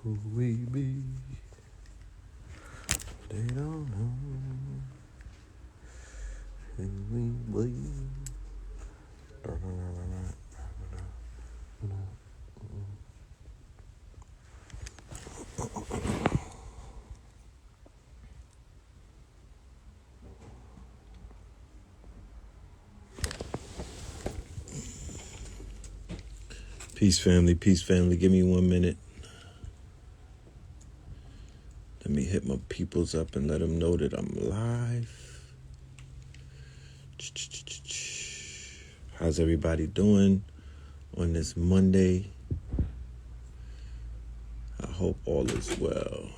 who we be. They don't know who we be. Peace, family. Peace, family. Give me 1 minute. Let me hit my peoples up and let them know that I'm live. How's everybody doing on this Monday? I hope all is well.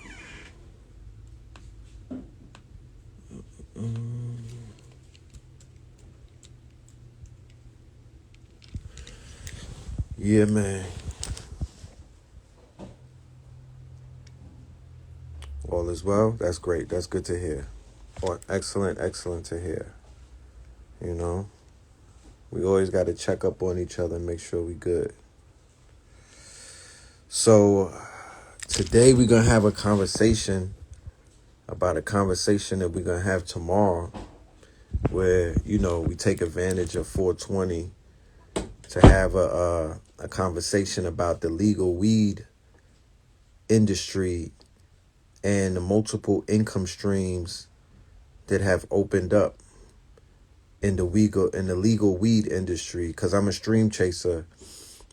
Yeah, man. All is well. That's great. That's good to hear. Excellent to hear. You know, we always got to check up on each other and make sure we good. So today we're going to have a conversation about a conversation that we're going to have tomorrow where, you know, we take advantage of 420 to have a conversation about the legal weed industry and the multiple income streams that have opened up in the legal weed industry, because I'm a stream chaser,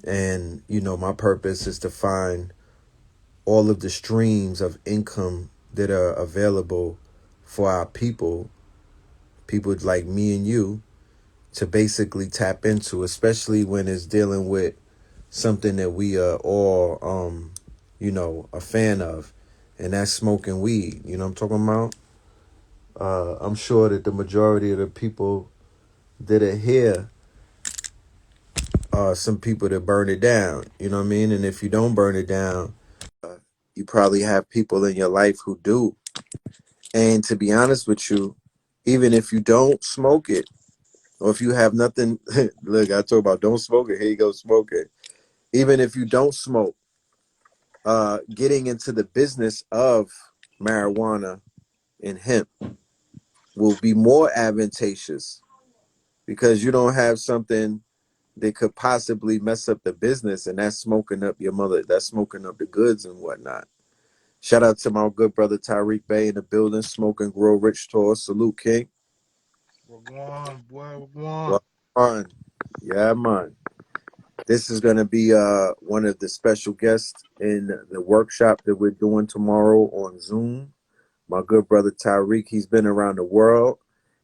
and you know my purpose is to find all of the streams of income that are available for our people like me and you, to basically tap into, especially when it's dealing with something that we are all you know, a fan of, and that's smoking weed. You know what I'm talking about? I'm sure that the majority of the people that are here are some people that burn it down. You know what I mean? And if you don't burn it down, you probably have people in your life who do. And to be honest with you, even if you don't smoke it, or if you have nothing, look, I talk about don't smoke it. Here you go, smoke it. Even if you don't smoke, getting into the business of marijuana and hemp will be more advantageous, because you don't have something that could possibly mess up the business, and that's smoking up that's smoking up the goods and whatnot. Shout out to my good brother Tariq Bay in the building, smoking GrowRichTours. Salute, King. Wagwan, boy, wagwan. Well, man. Yeah, man. This is going to be one of the special guests in the workshop that we're doing tomorrow on Zoom. My good brother Tariq, he's been around the world.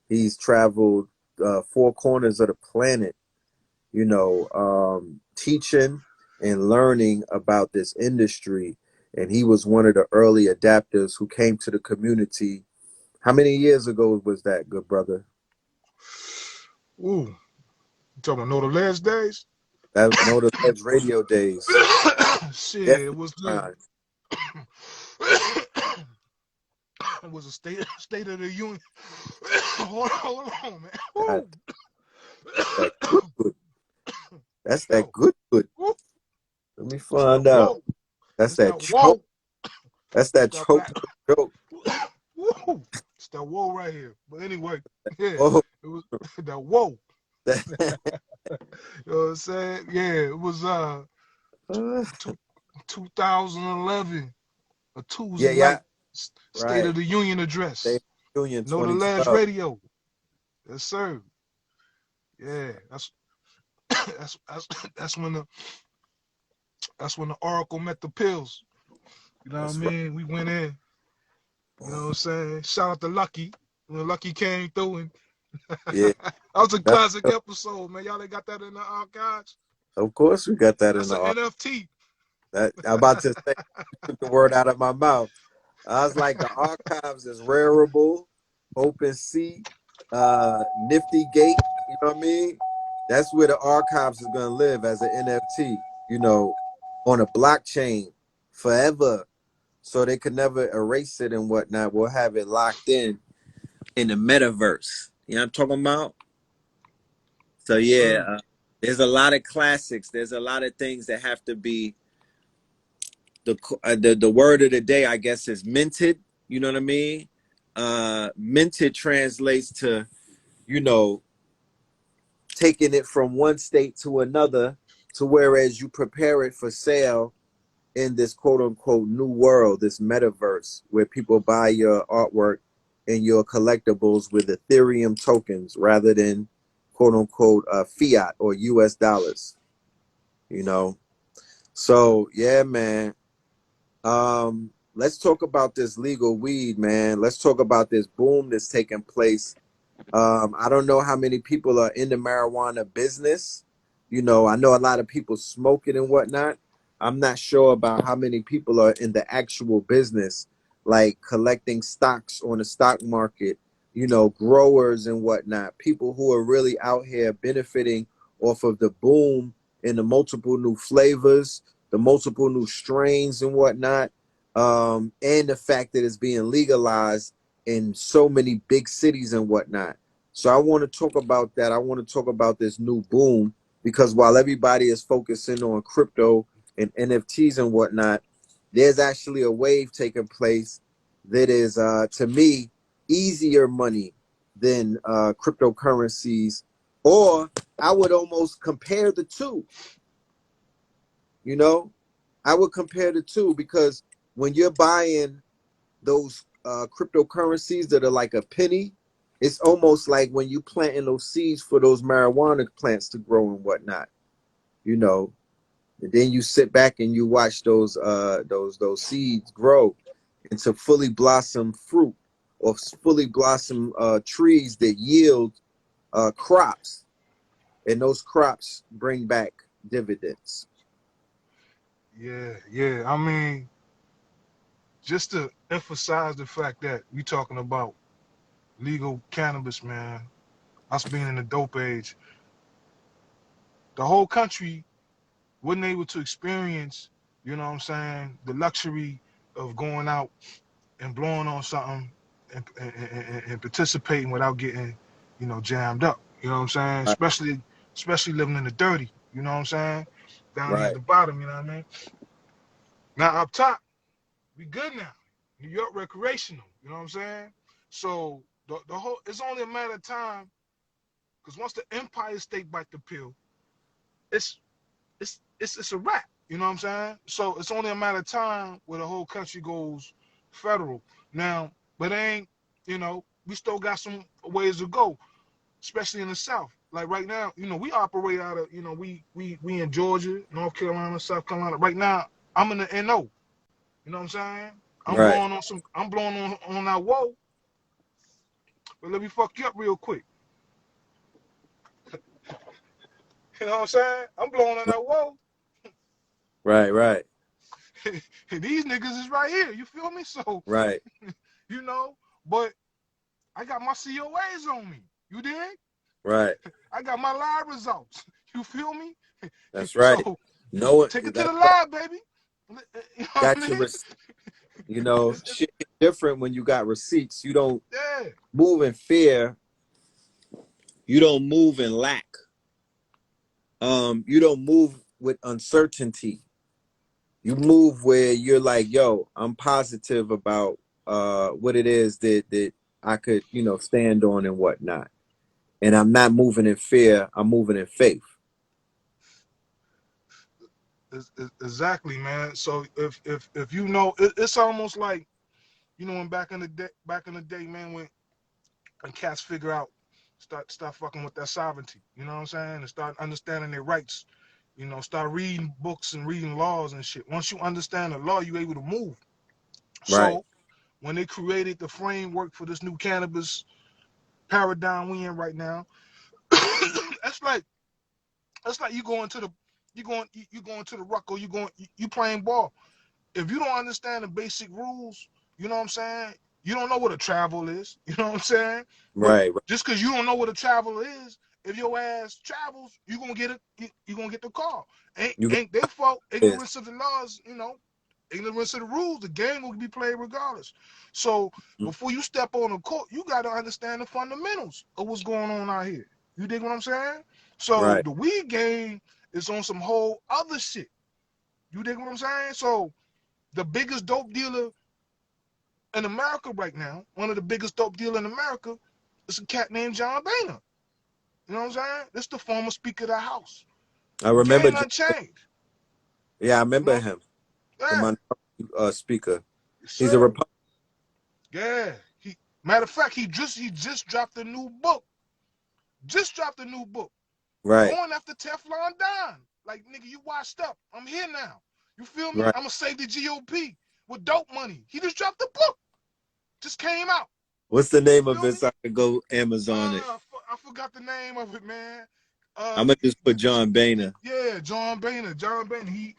He's traveled 4 corners of the planet, you know, teaching and learning about this industry. And he was one of the early adapters who came to the community. How many years ago was that, good brother? Ooh, you talking about Know the Last Days? That no, the Edge radio days. Shit, it Definitely was the mine. it was a state of the union. hold on, man. God, Woo. that good, good. That's that Yo, good, good. woo. Let me It's that find out. whoa. That's It's that that choke. whoa. That's It's that that choke black. joke. Woo. It's that whoa right here. But anyway, yeah, Oh, it was that whoa. that, You know what I'm saying? Yeah, it was two, 2011, a yeah, Tuesday yeah. night State Right. of the Union address. State Union Know the Last 2012. Radio. Yes, sir. Yeah, that's when the Oracle met the pills. You know what I That's right. mean? We went in. You know what I'm saying? Shout out to Lucky when Lucky came through, and Yeah. that was a That's, classic episode, man. Y'all ain't got that in the archives. of course, we got that in That's the an art. NFT. That I'm about to say, took the word out of my mouth. I was like, the archives is Rareable, Open Sea, Nifty Gate. You know what I mean? That's where the archives is gonna live as an NFT. You know, on a blockchain forever, so they could never erase it and whatnot. We'll have it locked in the metaverse. You know what I'm talking about? So Yes, yeah, sir. there's a lot of classics. There's a lot of things that have to be the word of the day, I guess, is minted. You know what I mean? Minted translates to, you know, taking it from one state to another, to whereas you prepare it for sale in this quote unquote new world, this metaverse where people buy your artwork and your collectibles with Ethereum tokens rather than quote unquote fiat or US dollars, you know? So yeah, man. Let's talk about this legal weed, man. Let's talk about this boom that's taking place. I don't know how many people are in the marijuana business. You know, I know a lot of people smoke it and whatnot. I'm not sure about how many people are in the actual business, like collecting stocks on the stock market, you know, growers and whatnot, people who are really out here benefiting off of the boom in the multiple new flavors, the multiple new strains and whatnot, and the fact that it's being legalized in so many big cities and whatnot. So I want to talk about that. I want to talk about this new boom because while everybody is focusing on crypto and NFTs and whatnot, there's actually a wave taking place that is, to me, easier money than cryptocurrencies. Or I would almost compare the two. You know, I would compare the two because when you're buying those cryptocurrencies that are like a penny, it's almost like when you planting those seeds for those marijuana plants to grow and whatnot, you know. And then you sit back and you watch those seeds grow into fully blossom fruit or fully blossom trees that yield crops, and those crops bring back dividends. Yeah, yeah. I mean, just to emphasize the fact that we talking about legal cannabis, man, us being in the dope age, the whole country wasn't able to experience, you know what I'm saying, the luxury of going out and blowing on something and participating without getting, jammed up. You know what I'm saying? Right, Especially living in the dirty. You know what I'm saying? Down here at right, the bottom. You know what I mean? Now up top, we good now. New York recreational. You know what I'm saying? So the whole it's only a matter of time because once the Empire State bite the pill, it's it's a wrap. You know what I'm saying? So it's only a matter of time where the whole country goes federal. Now, but it ain't, we still got some ways to go, especially in the South. Like right now, we operate out of, we in Georgia, North Carolina, South Carolina. Right now, I'm in the NO. You know what I'm saying? right, I'm blowing on that whoa, but let me fuck you up real quick. You know what I'm saying? I'm blowing on that whoa. right, right, And these niggas is right here. You feel me? So, right, you know, but I got my COAs on me. You dig? right. I got my lab results. You feel me? That's right. So No, take it to that's the right. lab, baby. You know what Got I your mean? you know, shit different when you got receipts. You don't Yeah. move in fear. You don't move in lack. You don't move with uncertainty. You move where you're like, yo, I'm positive about what it is that I could, you know, stand on and whatnot. And I'm not moving in fear. I'm moving in faith. Exactly, man. So if you know, it's almost like when back in the day, man, when cats figure out start fucking with that sovereignty. You know what I'm saying? And start understanding their rights. Start reading books and reading laws and shit. Once you understand the law, you're able to move. Right, So when they created the framework for this new cannabis paradigm we in right now, that's like you going to the you going to the ruck or you playing ball. If you don't understand the basic rules, you know what I'm saying? You don't know what a travel is. You know what I'm saying? But right, right. just because you don't know what a travel is, if your ass travels, you gonna get it. You gonna get the call. Ain't You got ain't their fault. this. Ignorance of the laws. Ignorance of the rules. The game will be played regardless. So before you step on the court, you got to understand the fundamentals of what's going on out here. You dig what I'm saying? So Right, the weed game is on some whole other shit. You dig what I'm saying? So The biggest dope dealer in America right now, one of the biggest dope dealers in America, is a cat named John Boehner. You know what I'm saying? This the former Speaker of the House. I The remember. game not changed. Yeah, I You remember know? him, the Yeah. minority speaker. Yes, He's a sir. Republican, Yeah. Matter of fact, he just dropped a new book. Just dropped a new book. right? Going after Teflon Don. Like, nigga, you washed up. I'm here now. You feel me? Right. I'm gonna save the GOP with dope money. He just dropped the book. Just came out. What's the You name of feel it me? so I could go Amazon it? I forgot the name of it, man. I'm gonna just put John Boehner. Yeah, John Boehner. John Boehner. He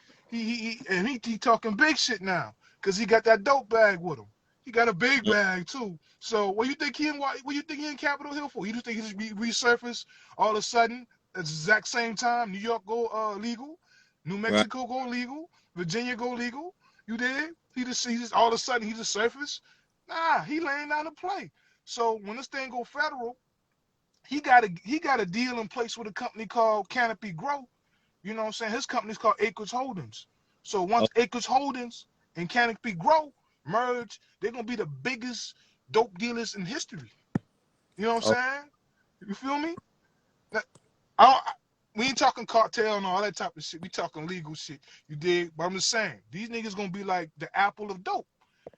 talking big shit now, cause he got that dope bag with him. He got a big bag too. So what you think he in Capitol Hill for? You just think he just resurfaced all of a sudden at the exact same time? New York go legal, New Right. Mexico go legal, Virginia go legal. You did? He just all of a sudden he just surfaced. Nah, he laying down the play. So when this thing go federal, he got a deal in place with a company called Canopy Grow. You know what I'm saying? His company's called Acres Holdings. So Oh, once Acres Holdings and Canopy Grow merge, they're gonna be the biggest dope dealers in history. You know what oh, I'm saying? You feel me? That, I don't, we ain't talking cartel and all that type of shit. We talking legal shit. You dig? But I'm just saying, these niggas gonna be like the apple of dope.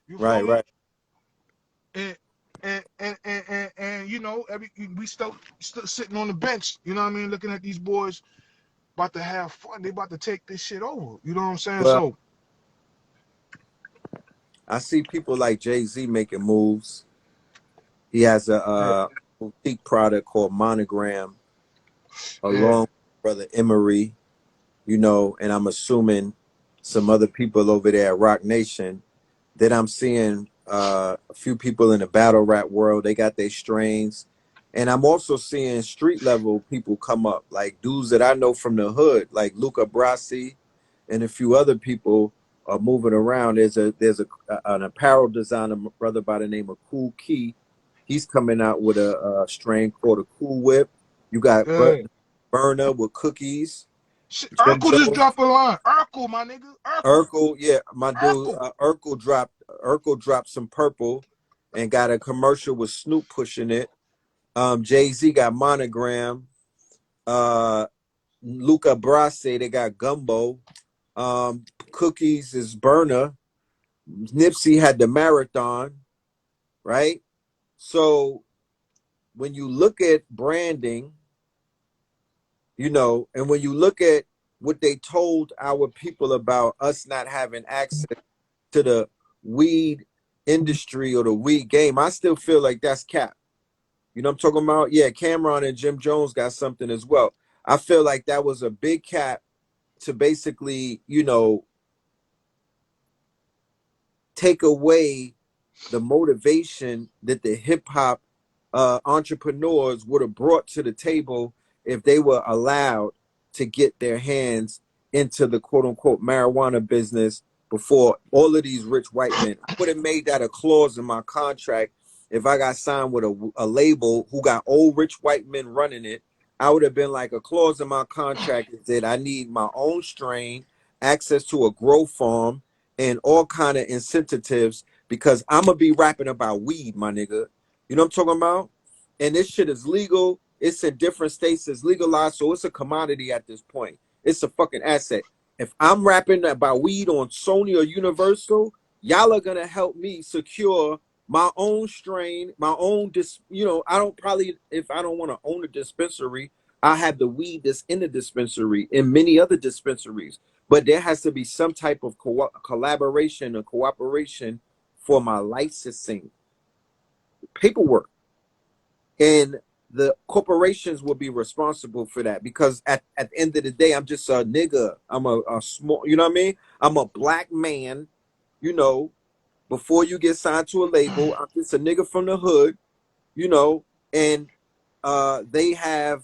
You feel right, me? right. And and you know, we still sitting on the bench. You know what I mean? Looking at these boys about to have fun. They about to take this shit over. You know what I'm saying? Well, So I see people like Jay-Z making moves. He has a yeah, boutique product called Monogram, yeah, along with brother Emery, and I'm assuming some other people over there at Rock Nation. Then I'm seeing a few people in the battle rap world. They got their strains. And I'm also seeing street level people come up, like dudes that I know from the hood, like Luca Brasi and a few other people are moving around. There's an apparel designer brother by the name of Cool Key. He's coming out with a strain called a Cool Whip. You got yeah. Burner with cookies. Shit, Jim Urkel just Jones. dropped a line. Urkel, my nigga. Urkel. Urkel, yeah, my dude, Urkel. Urkel dropped some purple and got a commercial with Snoop pushing it. Jay-Z got Monogram. Uh, Luca Brasi, they got Gumbo. Cookies is Burner. Nipsey had the Marathon, right? So when you look at branding, and when you look at what they told our people about us not having access to the weed industry or the weed game, I still feel like that's cap. You know what I'm talking about? Yeah, Cameron and Jim Jones got something as well. I feel like that was a big cap to basically, take away the motivation that the hip hop entrepreneurs would have brought to the table if they were allowed to get their hands into the quote unquote marijuana business before all of these rich white men. I would have made that a clause in my contract if I got signed with a label who got old rich white men running it. I would have been like a clause in my contract that I need my own strain, access to a grow farm, and all kind of incentives because I'm gonna be rapping about weed, my nigga. You know what I'm talking about? And this shit is legal. It's in different states. It's legalized, so it's a commodity at this point. It's a fucking asset. If I'm rapping about weed on Sony or Universal, y'all are gonna help me secure my own strain, my own I don't probably if I don't want to own a dispensary, I have the weed that's in the dispensary and many other dispensaries. But there has to be some type of collaboration or cooperation for my licensing paperwork. And the corporations will be responsible for that because at the end of the day, I'm just a nigga. I'm a small, you know what I mean? I'm a black man, you know, before you get signed to a label. I'm just a nigga from the hood, and they have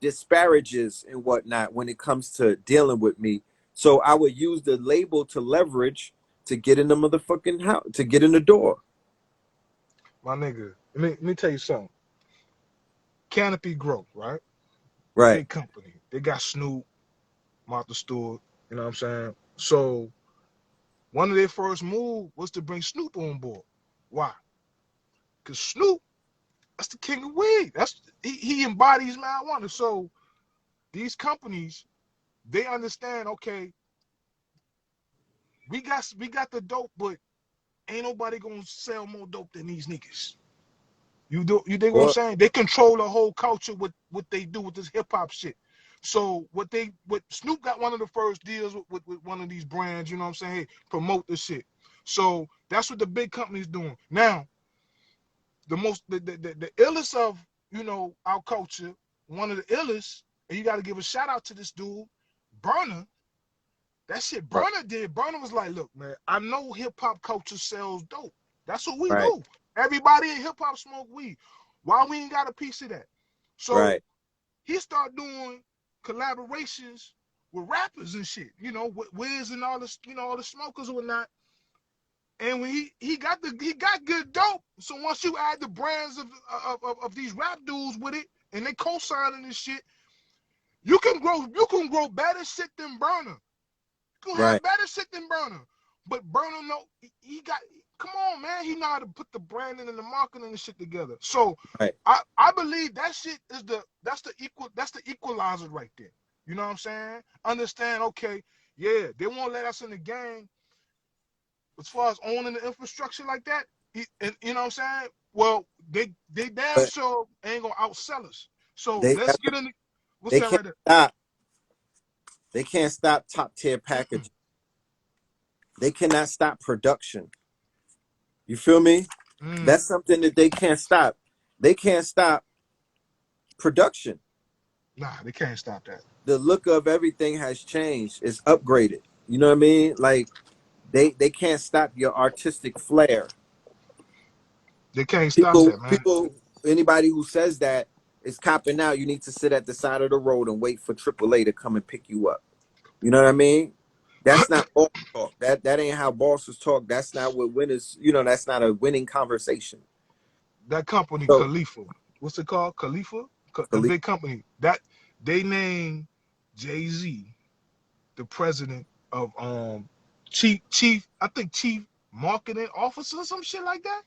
disparages and whatnot when it comes to dealing with me. So I would use the label to leverage to get in the motherfucking house, to get in the door. My nigga. Let me tell you something. Canopy Growth, right? Right. Big company. They got Snoop, Martha Stewart, you know what I'm saying? So One of their first moves was to bring Snoop on board. Why? Because Snoop, that's the king of weed. He embodies marijuana. So these companies, they understand, okay, we got the dope, but ain't nobody gonna sell more dope than these niggas. You dig what I'm Or saying? They control the whole culture with what they do with this hip hop shit. So what Snoop got one of the first deals with one of these brands, you know what I'm saying? Hey, promote this shit. So that's what the big company's doing. Now, the illest of, our culture, one of the illest, and you gotta give a shout out to this dude, Burner. That shit right, Burner did. Burner was like, look, man, I know hip hop culture sells dope. That's what we right, do. Everybody in hip hop smoke weed. Why we ain't got a piece of that? So right, he started doing collaborations with rappers and shit, with Wiz and all the smokers and whatnot. And when he got good dope. So once you add the brands of these rap dudes with it, and they co-signing this shit, you can grow better shit than Burner. You can right, have better shit than Burner. But Burner, no, he got. Come on, man. He know how to put the branding and the marketing and shit together. So right. I believe that shit is that's the equalizer right there. You know what I'm saying? Understand? Okay, yeah, they won't let us in the game as far as owning the infrastructure like that. And you know what I'm saying? Well, they damn But sure ain't gonna outsell us. So they let's get in. What's they that can't right there? stop. They can't stop top tier packaging. They cannot stop production. You feel me? Mm, That's something that they can't stop. They can't stop production. nah, they can't stop that. The look of everything has changed. It's upgraded. You know what I mean? Like they can't stop your artistic flair. They can't stop People that, man. people anybody who says that is copping out. You need to sit at the side of the road and wait for AAA to come and pick you up. You know what I mean? That's not boss talk. That ain't how bosses talk. That's not what winners. That's not a winning conversation. That company So, Khalifa, what's it called? Khalifa, the Khalif, big company that they named Jay-Z the president of chief I think chief marketing officer, some shit like that,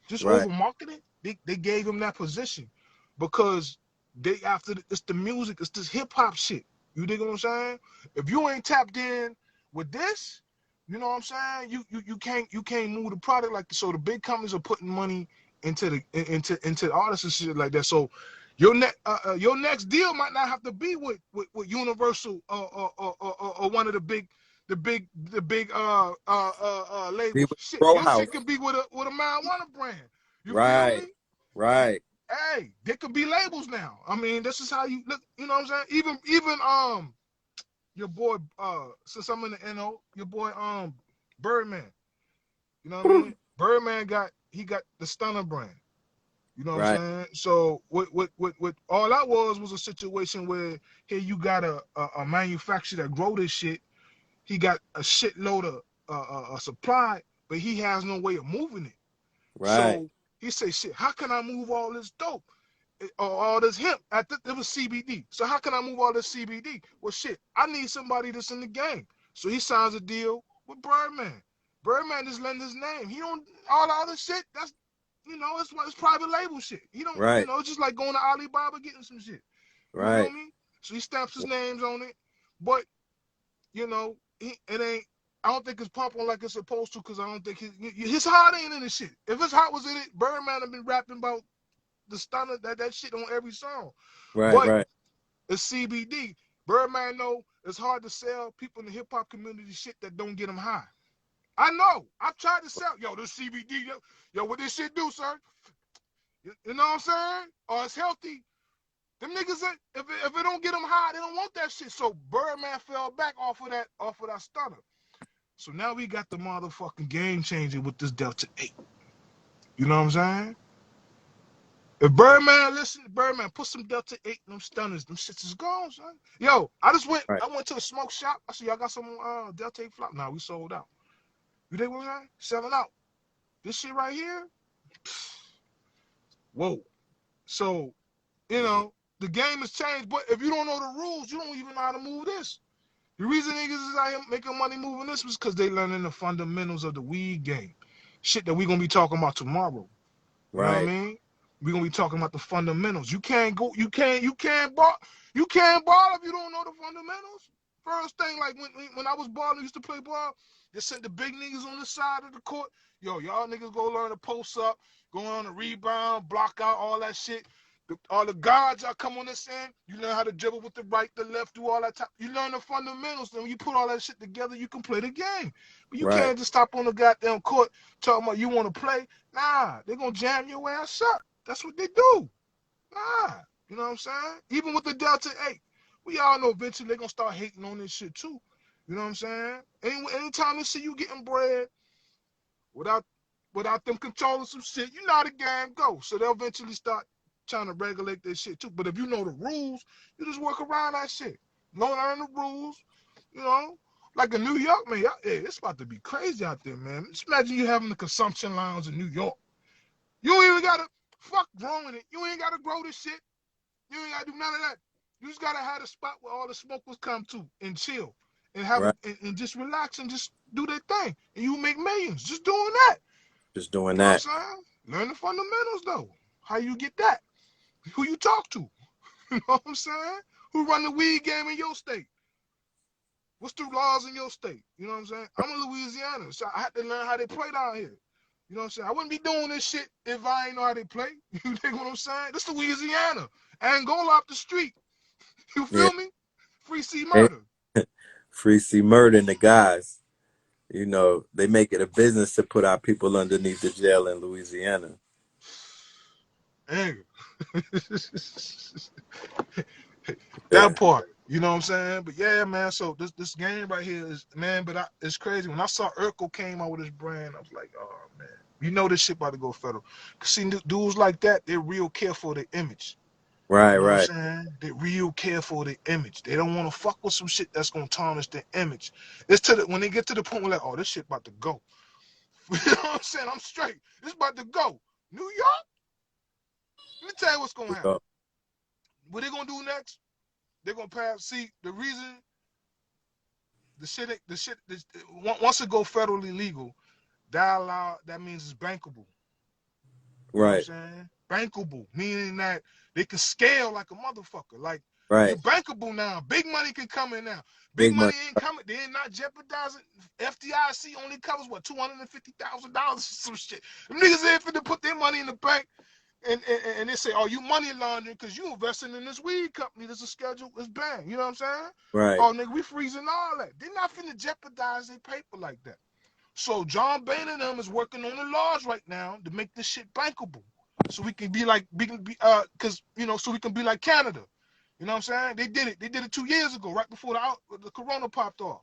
just right, over marketing. They gave him that position because they after it's the music, it's this hip hop shit. You dig what I'm saying? If you ain't tapped in with this, you know what I'm saying? You can't move the product like this. So the big companies are putting money into artists and shit like that. So your next deal might not have to be with Universal or one of the big be labels. with Shit, Bro your shit House. could be with a marijuana brand. You feel Right, me? right. Hey, there could be labels now. I mean, this is how you look. You know what I'm saying? Even your boy since I'm in the NO, your boy Birdman. You know what I mean? Birdman got the Stunner brand. You know what I'm Right, saying? So what all that was a situation where here you got a manufacturer that grow this shit. He got a shitload of a supply, but he has no way of moving it. right, So he say, shit, how can I move all this dope? Or all this hemp? It was CBD. So how can I move all this CBD? Well, shit, I need somebody that's in the game. So he signs a deal with Birdman. Birdman just lend his name. He don't all the other shit. That's it's private label shit. He don't, right, it's just like going to Alibaba getting some shit. You feel right, me? So he stamps his names on it, but it ain't. I don't think it's pumping like it's supposed to because I don't think his heart ain't in the shit. If his heart was in it, Birdman have been rapping about the stunner that shit on every song. right, But right, it's CBD. Birdman know it's hard to sell people in the hip hop community shit that don't get them high. I know. I've tried to sell. Yo, this CBD. Yo, what this shit do, sir? You know what I'm saying? Or it's healthy. Them niggas, if it don't get them high, they don't want that shit. So Birdman fell back off of that stunner. So now we got the motherfucking game changer with this Delta 8. You know what I'm saying? If Birdman listen, Birdman put some Delta 8 in them stunners. Them shits is gone, son. Yo, right. I went to a smoke shop. I said, y'all got some Delta 8 flop? Nah, we sold out. You think what I'm saying? Selling out. This shit right here, whoa. So, Mhm. the game has changed, but if you don't know the rules, you don't even know how to move this. The reason niggas is out here making money moving this was because they learning the fundamentals of the weed game. Shit that we gonna be talking about tomorrow. You know what I Right. mean? We're gonna be talking about the fundamentals. You can't ball if you don't know the fundamentals. First thing, like when I was balling, used to play ball, they sent the big niggas on the side of the court. Yo, y'all niggas go learn to post up, go on the rebound, block out all that shit. All the guards y'all come on this end, you learn how to dribble with the right, the left, do all that time. You learn the fundamentals. Then when you put all that shit together, you can play the game. But you Right. can't just stop on the goddamn court talking about you want to play. Nah, they're gonna jam your ass up. That's what they do. Nah. You know what I'm saying? Even with the Delta 8, we all know eventually they're gonna start hating on this shit too. You know what I'm saying? Anytime they see you getting bread without them controlling some shit, you know how the game go. So they'll eventually start trying to regulate this shit too. But if you know the rules, you just work around that shit. Learn the rules, you know. Like in New York, man, hey, it's about to be crazy out there, man. Just imagine you having the consumption lounge in New York. You ain't even gotta fuck growing it. You ain't gotta grow this shit. You ain't gotta do none of that. You just gotta have a spot where all the smokers come to and chill and Right. and just relax and just do their thing. And you make millions just doing that. Just doing You know what I'm that. saying? Learn the fundamentals though. How you get that? Who you talk to? You know what I'm saying? Who run the weed game in your state? What's the laws in your state? You know what I'm saying? I'm in Louisiana, so I had to learn how they play down here. You know what I'm saying? I wouldn't be doing this shit if I ain't know how they play. You think what I'm saying? This Louisiana. Angola off the street. You Yeah. feel me? Free C Hey, murder. Free C Murder and the guys. They make it a business to put our people underneath the jail in Louisiana. Nigga. Yeah. That part. You know what I'm saying? But yeah, man. So this game right here is, man. But it's crazy. When I saw Urkel came out with his brand, I was like, oh man, you know this shit about to go federal. Cause see, dudes like that, they're real careful of their image. Right. You know what I'm Right. saying? They're real careful of their image. They don't want to fuck with some shit that's gonna tarnish their image. It's to the when they get to the point where like, oh, this shit about to go. You know what I'm saying? I'm straight. This about to go. New York. Let me tell you what's gonna happen. Yeah. What they gonna do next? They're gonna pass. See, the reason once it go federally legal, that means it's bankable. You know what I'm Right. saying? Bankable, meaning that they can scale like a motherfucker. Like Right. you're bankable now. Big money can come in now. Big Big money. money ain't coming. They ain't not jeopardizing. FDIC only covers what $250,000 some shit. Them niggas ain't finna put their money in the bank and they say, oh, you money laundering because you investing in this weed company. There's a schedule. It's bang. You know what I'm saying? Right. Oh, nigga, we freezing all that. They're not finna jeopardize their paper like that. So John Boehner and them is working on the laws right now to make this shit bankable. So we can be like, cause so we can be like Canada. You know what I'm saying? They did it. They did it 2 years ago, right before the corona popped off.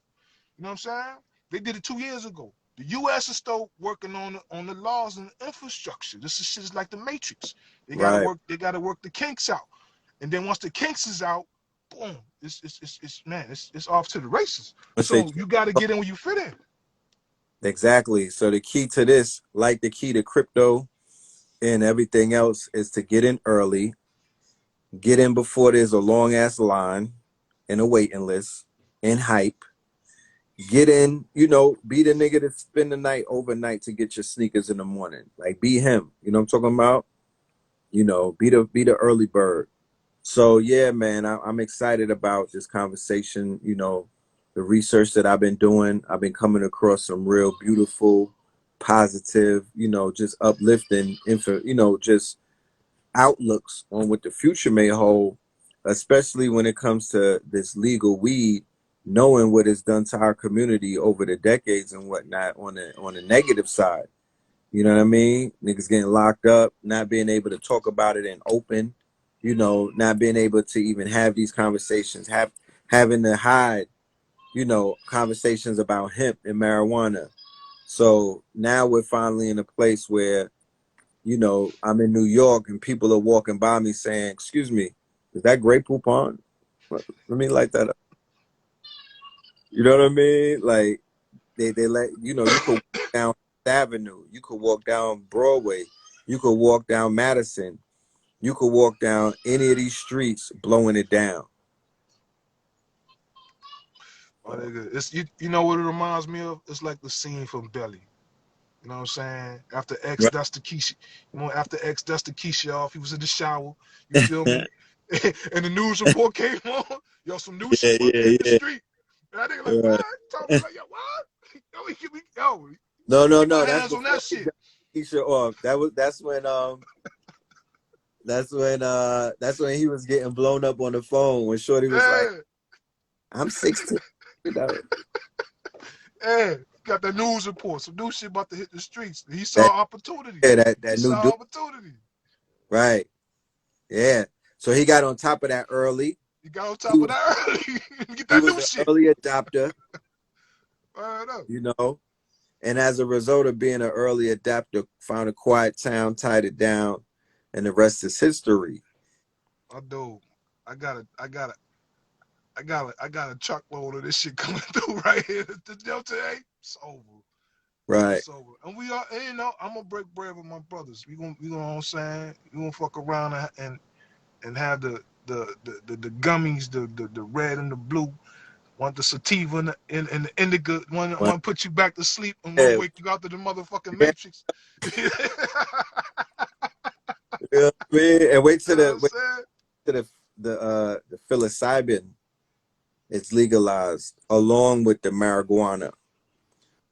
You know what I'm saying? They did it 2 years ago. The U.S. is still working on the laws and the infrastructure. This is shit is like the Matrix. They gotta Right. work. They gotta work the kinks out. And then once the kinks is out, boom, it's off to the races. Once they So you got to get in where you fit in. exactly. So the key to this, like the key to crypto and everything else, is to get in early, get in before there's a long ass line and a waiting list and hype. Get in, be the nigga to spend the night overnight to get your sneakers in the morning. Like be him. You know what I'm talking about? Be the early bird. So yeah, man, I'm excited about this conversation. The research that I've been doing, I've been coming across some real beautiful, positive, just uplifting info, just outlooks on what the future may hold, especially when it comes to this legal weed, knowing what it's done to our community over the decades and whatnot on the negative side. You know what I mean? Niggas getting locked up, not being able to talk about it in open, not being able to even have these conversations, having to hide, conversations about hemp and marijuana. So now we're finally in a place where, I'm in New York and people are walking by me saying, "Excuse me, is that Grey Poupon? Let me light that up." You know what I mean? Like they let you could walk down Fifth Avenue, you could walk down Broadway, you could walk down Madison, you could walk down any of these streets blowing it down. My nigga, it's you know what it reminds me of? It's like the scene from Belly. You know what I'm saying? After X Right. dust the Keisha, after X dust the Keisha off, he was in the shower. You feel me? And the news report came on. Yo, some new shit Yeah, about to hit yeah, the yeah. street. And I think like, Right. what? Talking about like, yo, what? Yo, No, no, keep my no. That's hands on that before he shit. got Keisha off. That's when he was getting blown up on the phone when Shorty was like, Yeah, I'm 16. You know. yeah. Got the news report. Some new shit about to hit the streets. He That saw opportunity. yeah, He that new saw dude. opportunity. Right. Yeah. So he got on top of that early. He got on He top of was that early. Get he that was new an shit. early adopter, I know. you know. And as a result of being an early adapter, found a quiet town, tied it down, and the rest is history. I do. I got it. I got a truckload of this shit coming through right here. The Delta A, it's over. Right. It's over. And we are, and, you know, I'm gonna break bread with my brothers. We gonna, you know what I'm saying? We gonna fuck around and have the gummies, the red and the blue. Want the sativa and the indica. One put you back to sleep and one Yeah. wake you out to the motherfucking Yeah. matrix. You You know what I mean? And know what I'm saying? to the psilocybin is legalized along with the marijuana.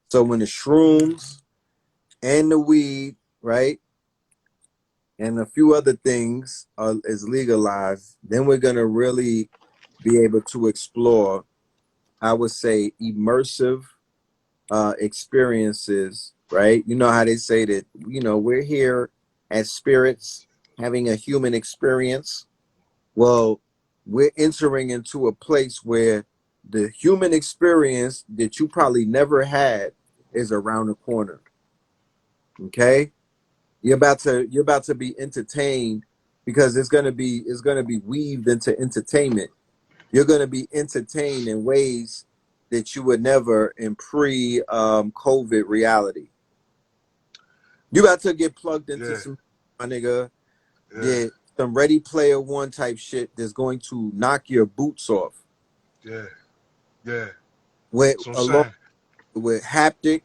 So when the shrooms and the weed, right, and a few other things is legalized, then we're gonna really be able to explore, I would say, immersive experiences, right? You know how they say that, we're here as spirits having a human experience. Well, we're entering into a place where the human experience that you probably never had is around the corner. Okay? You're about to be entertained because it's gonna be weaved into entertainment. You're gonna be entertained in ways that you would never in pre COVID reality. You about to get plugged into Yeah, some, my nigga, yeah, that some Ready Player One type shit that's going to knock your boots off. yeah, yeah. With That's what I'm along saying. with haptic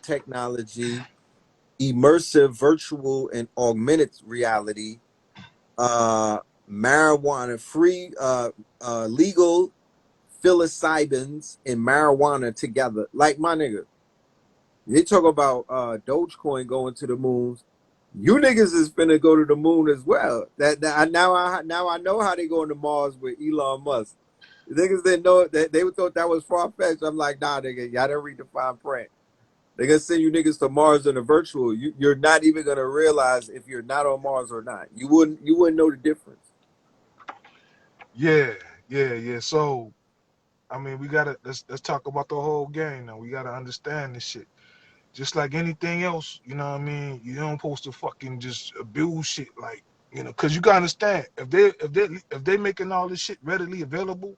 technology, immersive virtual and augmented reality, uh marijuana free, legal psilocybins and marijuana together. Like my nigga, they talk about Dogecoin going to the moons. You niggas is finna go to the moon as well. Now I know how they going to Mars with Elon Musk. The niggas didn't know that, they thought that was far fetched. I'm like, nah, nigga, y'all didn't read the fine print. They gonna send you niggas to Mars in a virtual. You're not even gonna realize if you're not on Mars or not. You wouldn't know the difference. Yeah, yeah, yeah. So I mean, we gotta let's talk about the whole game now. We gotta understand this shit. Just like anything else, you know what I mean? You don't supposed to fucking just abuse shit like, cause you gotta understand if they making all this shit readily available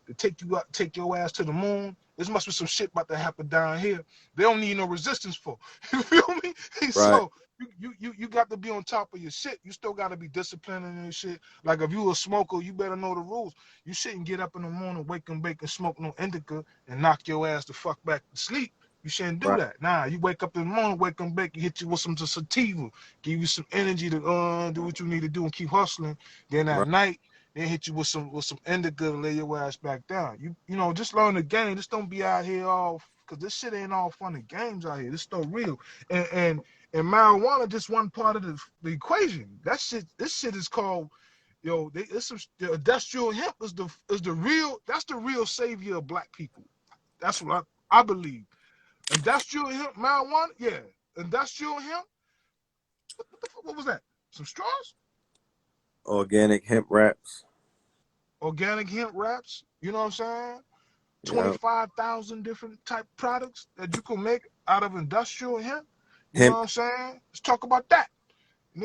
to take you out, take your ass to the moon. There must be some shit about to happen down here. They don't need no resistance for. You feel me? Right, So you got to be on top of your shit. You still got to be disciplined in this shit. Like if you a smoker, you better know the rules. You shouldn't get up in the morning, wake and bake and smoke no indica and knock your ass the fuck back to sleep. You shouldn't do right, that. Nah, you wake up in the morning, wake and bake, you hit you with some sativa, give you some energy to do what you need to do and keep hustling. Then at right, night, they hit you with some indica to lay your ass back down. You know, just learn the game. Just don't be out here all because this shit ain't all fun and games out here. This still real. And marijuana just one part of the equation. This shit is called it's some the industrial hemp is the real that's the real savior of black people. That's what I believe. Industrial hemp marijuana, yeah. Industrial hemp. What the fuck? What was that? Some straws? organic hemp wraps. Organic hemp wraps. You know what I'm saying? Yeah, 25,000 different type products that you can make out of industrial hemp. You know what hemp I'm saying? Let's talk about that.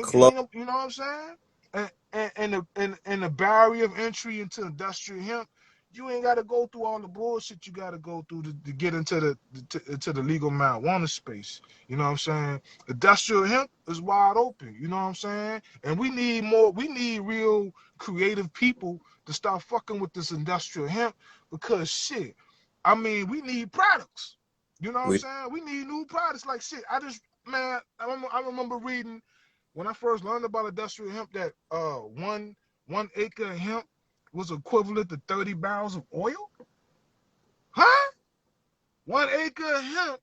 clove. You know what I'm saying? And the barrier of entry into industrial hemp. you ain't got to go through all the bullshit you got to go through to get into the legal marijuana space. You know what I'm saying? Industrial hemp is wide open. You know what I'm saying? And we need more. We need real creative people to start fucking with this industrial hemp because shit. I mean, we need products. You know what I'm We saying? We need new products. Like shit. Man, I remember reading when I first learned about industrial hemp that one acre of hemp was equivalent to 30 barrels of oil? Huh? 1 acre of hemp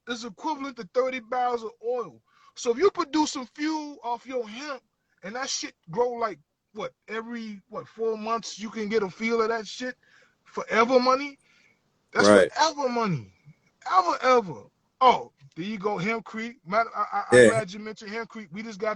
is equivalent to 30 barrels of oil. So if you produce some fuel off your hemp and that shit grow like every 4 months you can get a feel of that shit forever money. That's right. forever money. Ever. Oh, there you go, Hempcrete. I'm Yeah. glad you mentioned Hempcrete. We just got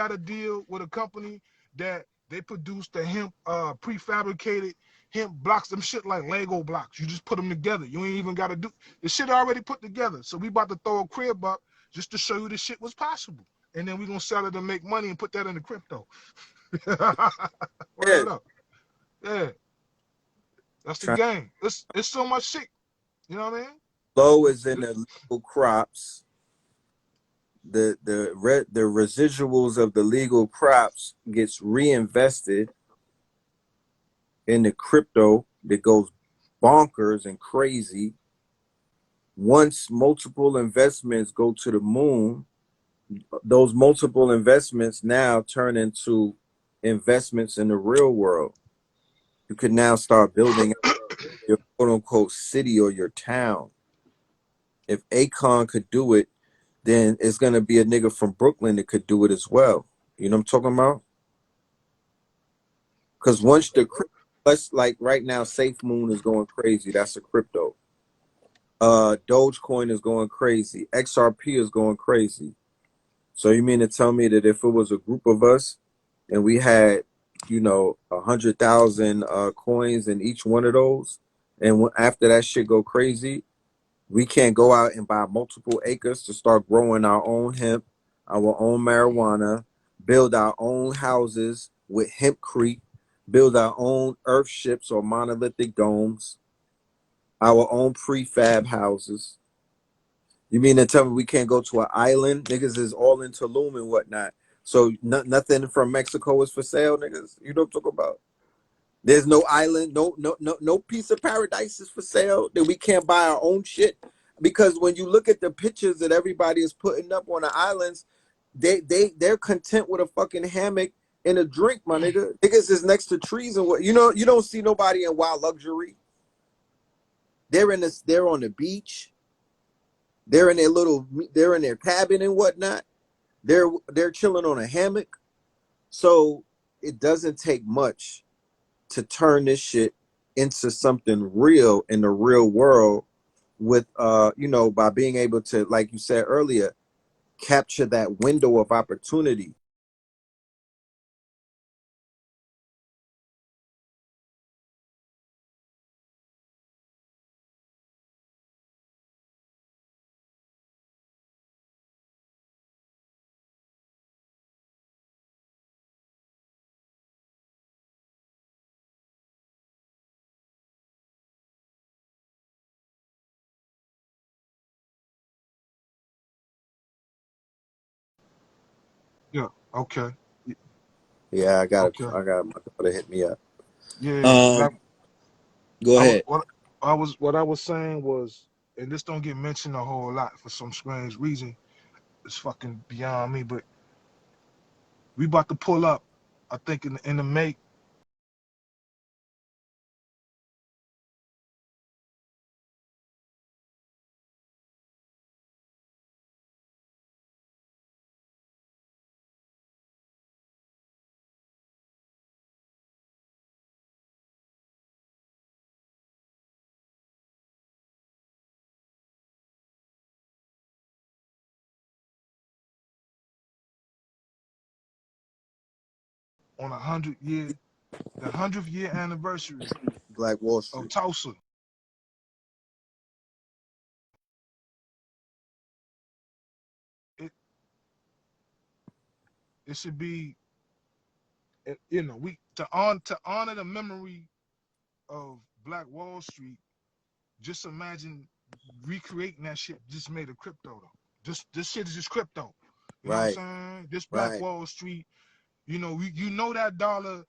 to deal with a company that they produce the hemp prefabricated hemp blocks, them shit like Lego blocks. You just put them together. You ain't even got to do the shit already put together. So we about to throw a crib up just to show you the shit was possible. And then we gonna sell it and make money and put that in the crypto. Yeah. Word up. Yeah, that's the Trying game. It's so much shit. You know what I low is in mean? the legal crops. The residuals of the legal crops gets reinvested in the crypto that goes bonkers and crazy. Once multiple investments go to the moon, those multiple investments now turn into investments in the real world. You can now start building your quote unquote city or your town. If Akon could do it, then it's gonna be a nigga from Brooklyn that could do it as well. You know what I'm talking about? Because once the let's like right now, Safe Moon is going crazy. That's a crypto. Dogecoin is going crazy. XRP is going crazy. So you mean to tell me that if it was a group of us and we had, 100,000 coins in each one of those, and after that shit go crazy, we can't go out and buy multiple acres to start growing our own hemp, our own marijuana, build our own houses with hempcrete, build our own earth ships or monolithic domes, our own prefab houses. You mean to tell me we can't go to an island? Niggas is all in Tulum and whatnot. So nothing from Mexico is for sale, niggas. You know what I'm talking about? There's no island, no piece of paradise is for sale that we can't buy our own shit. Because when you look at the pictures that everybody is putting up on the islands, they're content with a fucking hammock and a drink, my nigga. Niggas is next to trees and what you don't see nobody in wild luxury. They're on the beach. They're in their cabin and whatnot. They're chilling on a hammock. So it doesn't take much to turn this shit into something real in the real world with by being able to, like you said earlier, capture that window of opportunity. Yeah. Okay. Yeah, Okay. I got my daughter hit me up. Yeah. Um, go I was ahead. what I was saying was, and this don't get mentioned a whole lot for some strange reason. It's fucking beyond me. But we about to pull up. I think in the make on the 100th year anniversary Black Wall of Street. Tulsa. It it should be we to honor the memory of Black Wall Street, just imagine recreating that shit just made of crypto though. This shit is just crypto. You know what I'm Right. saying? This Black Right. Wall Street, you know that dollar,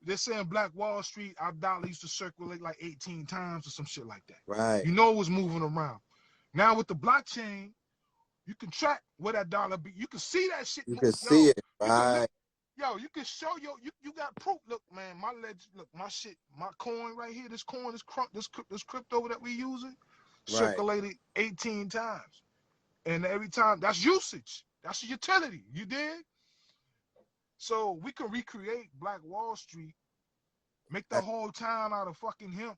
they're saying Black Wall Street, our dollar used to circulate like 18 times or some shit like that. Right. You know it was moving around. Now with the blockchain, you can track where that dollar be. You can see that shit. You can see Yo, it. you can look. Right. Yo, you can show you got proof. Look, man, my ledge. Look, my shit, my coin right here. This coin, this crypto that we using, Right. circulated 18 times, and every time that's usage. That's a utility. You did. So we can recreate Black Wall Street, make the whole town out of fucking hemp.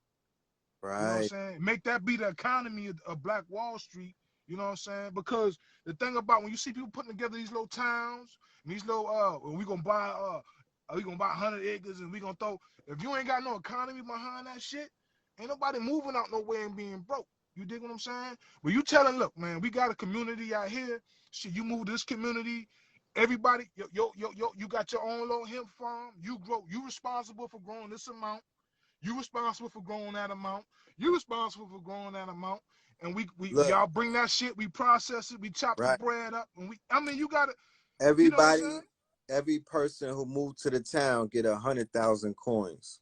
You know what I'm Right. saying? Make that be the economy of Black Wall Street. You know what I'm saying? Because the thing about when you see people putting together these little towns and these little we gonna buy 100 acres and we gonna throw. If you ain't got no economy behind that shit, ain't nobody moving out nowhere and being broke. You dig what I'm saying? But you telling, look, man, we got a community out here. Shit, you move to this community. Everybody, you got your own little hemp farm. You grow. You responsible for growing this amount. You responsible for growing that amount. You responsible for growing that amount. And we Look. y'all bring that shit, we process it, we chop the Right. bread up, and I mean, you gotta, you know what I'm saying? Everybody, every person who moved to the town get 100,000 coins.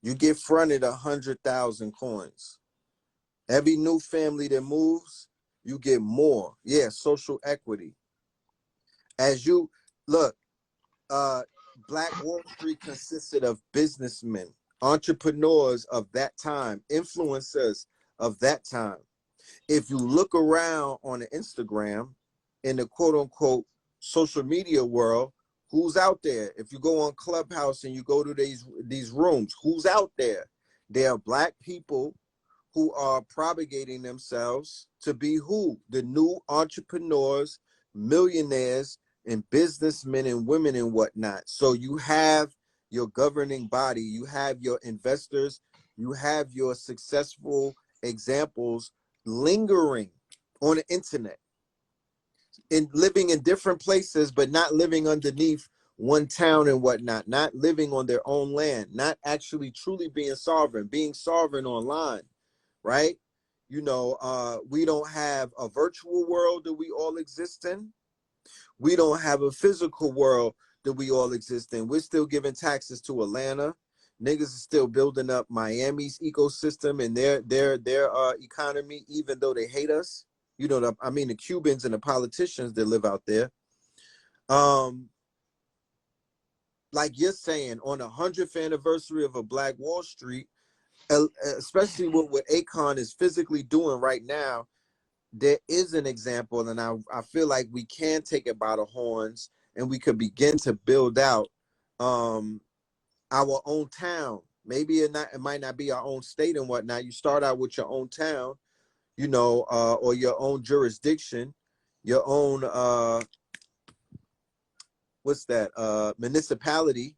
You get fronted 100,000 coins. Every new family that moves, you get more. Yeah, social equity. As you look, uh, Black Wall Street consisted of businessmen, entrepreneurs of that time, influencers of that time. If you look around on the Instagram in the quote unquote social media world, who's out there? If you go on Clubhouse and you go to these rooms, who's out there? There are Black people who are propagating themselves to be who? The new entrepreneurs, millionaires, and businessmen and women and whatnot. So you have your governing body, you have your investors, you have your successful examples lingering on the internet and living in different places, but not living underneath one town and whatnot, not living on their own land, not actually truly being sovereign online, right? We don't have a virtual world that we all exist in. We don't have a physical world that we all exist in. We're still giving taxes to Atlanta. Niggas are still building up Miami's ecosystem and their economy, even though they hate us. The Cubans and the politicians that live out there. Like you're saying, on the 100th anniversary of a Black Wall Street, especially what Akon is physically doing right now, there is an example, and I feel like we can take it by the horns and we could begin to build out our own town. Maybe it might not be our own state and whatnot. You start out with your own town, or your own jurisdiction, your own municipality,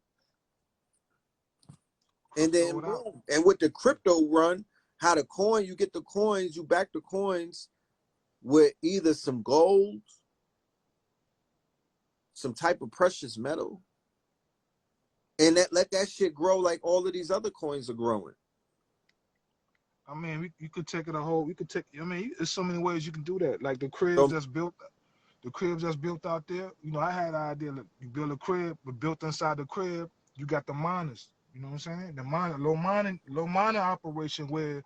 and Crypto then it out. boom. And with the crypto run, how the coin, you get the coins, you back the coins with either some gold, some type of precious metal, and let that shit grow like all of these other coins are growing. I mean, you could take it a whole. You could take. I mean, there's so many ways you can do that. Like the cribs So, that's built, out there. I had an idea. Look, you build a crib, but built inside the crib, you got the miners. You know what I'm saying? The low mining operation where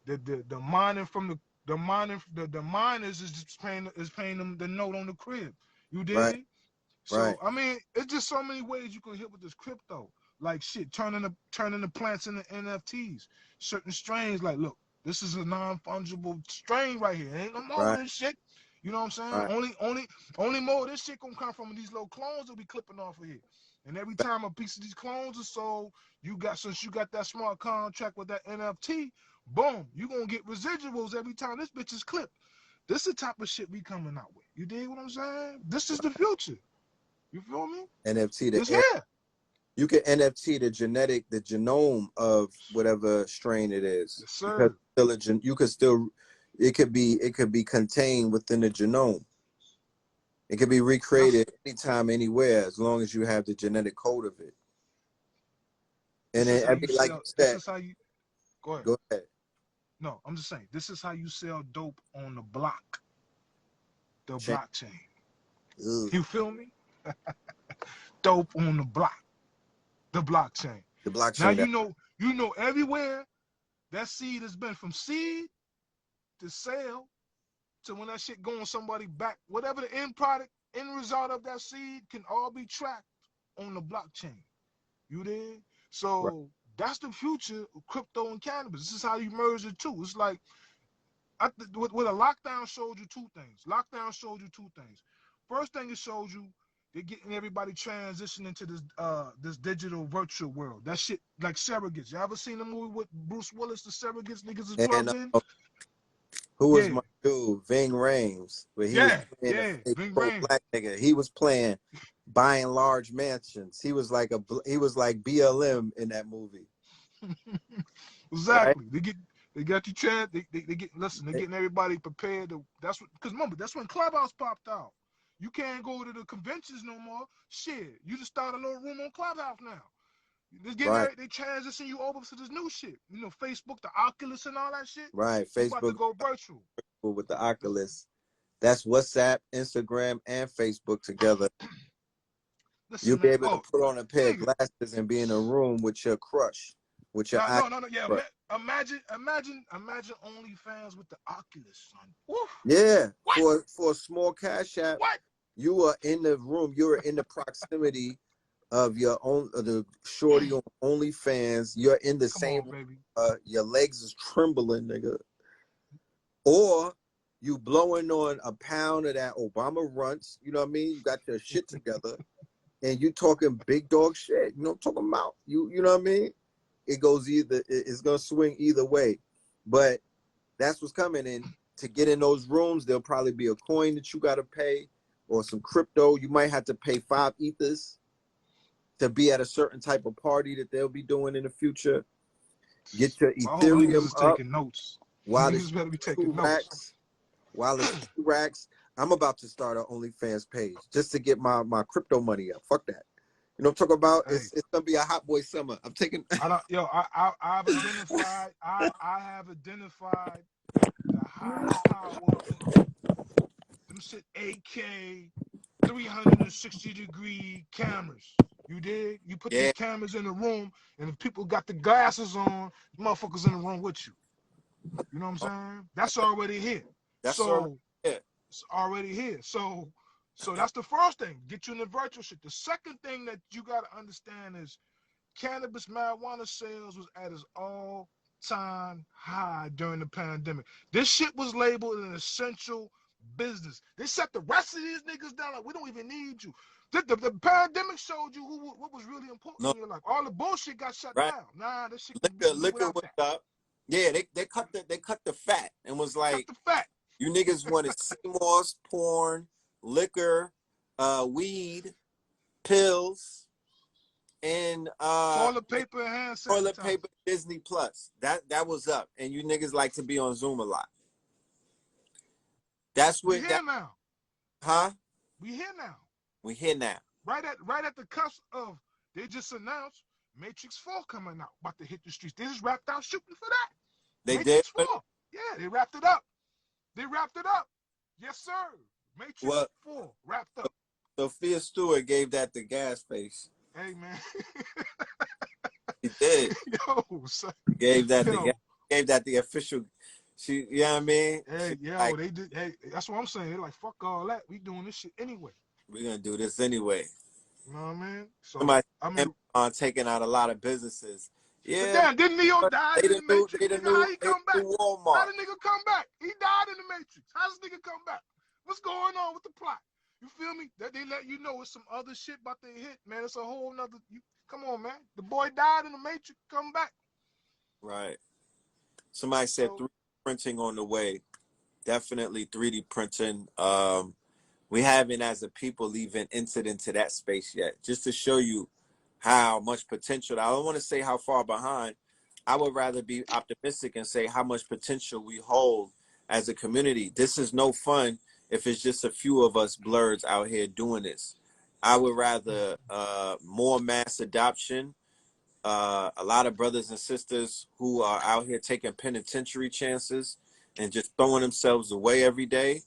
the mining from the miners is just paying them the note on the crib. You right, dig? right, So I mean, it's just so many ways you can hit with this crypto. Like shit, turning the plants into NFTs. Certain strains, like look, this is a non-fungible strain right here. Ain't no more of right, this shit. You know what I'm saying? right. Only more of this shit gonna come from these little clones that we clipping off of here. And every time a piece of these clones is sold, since you got that smart contract with that NFT, boom, you gonna get residuals every time this bitch is clipped. This is the type of shit we coming out with. You dig what I'm saying? This is the future. You feel me? NFT It's the here. you can NFT the genome of whatever strain it is, Yes, because sir. it could be contained within the genome. It can be That's recreated anytime, anywhere, as long as you have the genetic code of it. And This is then how I you mean, like you sell. This said, is how you go ahead. go ahead. No, I'm just saying. This is how you sell dope on the Change. blockchain. Ugh. You feel me? Dope on the blockchain. The Now blockchain. That you know everywhere that seed has been from seed to sale to when that shit going somebody back. Whatever the end product, end result of that seed can all be tracked on the blockchain. You did? right. So that's the future of crypto and cannabis. This is how you merge the two. It's like what a lockdown showed you two things. Lockdown showed you two things. First thing it showed you, they're getting everybody transitioning to this digital virtual world. That shit like surrogates. You ever seen the movie with Bruce Willis, the surrogates niggas is And plugged in? who was Yeah, my dude? Ving Rhames, where he was yeah, playing a yeah. fake Bing pro Rain. black nigga. He was playing buying large mansions. He was like BLM in that movie, right? Exactly. They got you trans. They get listen. They're getting everybody prepared to. That's what because remember that's when Clubhouse popped out. You can't go to the conventions no more. Shit, you just start a little room on Clubhouse now. Right, They transition you over to this new shit. You know, Facebook, the Oculus, and all that shit. right. You about to Facebook go virtual. with the Oculus. That's WhatsApp, Instagram, and Facebook together. You'll Listen, be man. able to Oh, put on a pair of nigga. glasses and be in a room with your crush, with your eye No. Yeah, crush. imagine OnlyFans with the Oculus, son. Woof. Yeah, What? for a small cash app, What? you are in the room. You're in the proximity of the shorty on OnlyFans. You're in the Come same. on, baby. Your legs is trembling, nigga. Or you blowing on a pound of that Obama runts. You know what I mean? You got your shit together, and you talking big dog shit. You know what I'm talking about? You know what I mean? It goes it's gonna swing either way, but that's what's coming in. To get in those rooms, there'll probably be a coin that you got to pay, or some crypto. You might have to pay 5 ethers to be at a certain type of party that they'll be doing in the future. Get your I hope niggas Ethereum is up taking notes. while it's Niggas better be taking two notes. racks. While it's 2 racks, I'm about to start an OnlyFans page just to get my crypto money up. Fuck that. You know what I'm talking about? Hey, It's gonna be a hot boy summer. I'm taking. I don't. Yo, I've identified. I have identified the high power. Them shit 8K, 360-degree cameras. You dig? You put these Yeah, cameras in the room, and if people got the glasses on, motherfuckers in the room with you. You know what I'm saying? That's already here. that's already So it. it's already here. So that's the first thing. Get you in the virtual shit. The second thing that you gotta understand is cannabis marijuana sales was at its all-time high during the pandemic. This shit was labeled an essential business. They set the rest of these niggas down like we don't even need you. The pandemic showed you what was really important No, in your life. All the bullshit got shut right? down. Nah, this shit we can do Liquor without went that. up. Yeah, they cut the fat and was Cut like, the fat. you niggas wanted CMOS, porn, liquor, weed, pills, and Toilet paper and hand toilet sanitizer. paper. Disney Plus. That was up, and you niggas like to be on Zoom a lot. That's We what that. here now. Huh? We here now. We here now. Right at the cusp of they just announced Matrix 4 coming out, about to hit the streets. They just wrapped out shooting for that. They did. Matrix 4. Yeah, they wrapped it up. They wrapped it up. Yes, sir. Matrix Well, 4 wrapped up. Sophia Stewart gave that the gas face. Hey man. She did. Yo, son. Gave that the Yo. gave that the official. She, you know what I mean? Hey, She yo, like, they did. Hey, that's what I'm saying. They're like, fuck all that. We doing this shit anyway. we're gonna do this anyway. You know what I mean? So Somebody I mean, taking out a lot of businesses. but Yeah, damn, didn't Neo but die in the Matrix? they the Nigga, how new he come back? How Walmart. the nigga come back? He died in the Matrix. How's this nigga come back? What's going on with the plot? You feel me? That they let you know it's some other shit about to hit, man. It's a whole nother. Come on, man. The boy died in the Matrix. Come back. Right. Somebody said So 3D printing on the way. Definitely 3D printing. We haven't, as a people, even entered into that space yet. Just to show you how much potential. I don't want to say how far behind. I would rather be optimistic and say how much potential we hold as a community. This is no fun if it's just a few of us blurs out here doing this. I would rather more mass adoption a lot of brothers and sisters who are out here taking penitentiary chances and just throwing themselves away every day,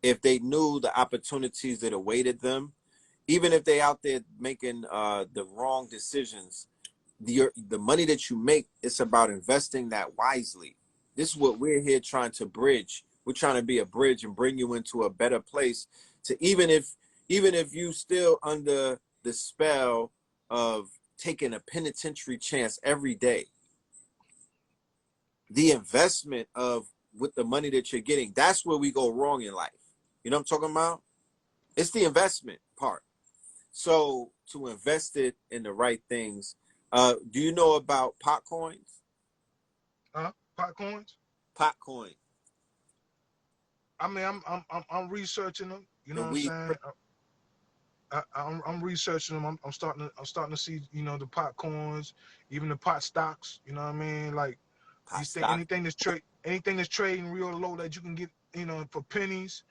if they knew the opportunities that awaited them, even if they out there making the wrong decisions, the money that you make, it's about investing that wisely. This is what we're here trying to bridge. We're trying to be a bridge and bring you into a better place to, even if you still under the spell of taking a penitentiary chance every day, the investment of with the money that you're getting, that's where we go wrong in life. You know what I'm talking about? It's the investment part. So to invest it in the right things, do you know about pot coins? Pot coins. Pot coin, I mean, I'm researching them. You know the what I'm weed, saying? I'm researching them. I'm starting to see, the pot coins, even the pot stocks. You know what I mean? Like pot these things, stock. anything that's trading real low that you can get, for pennies.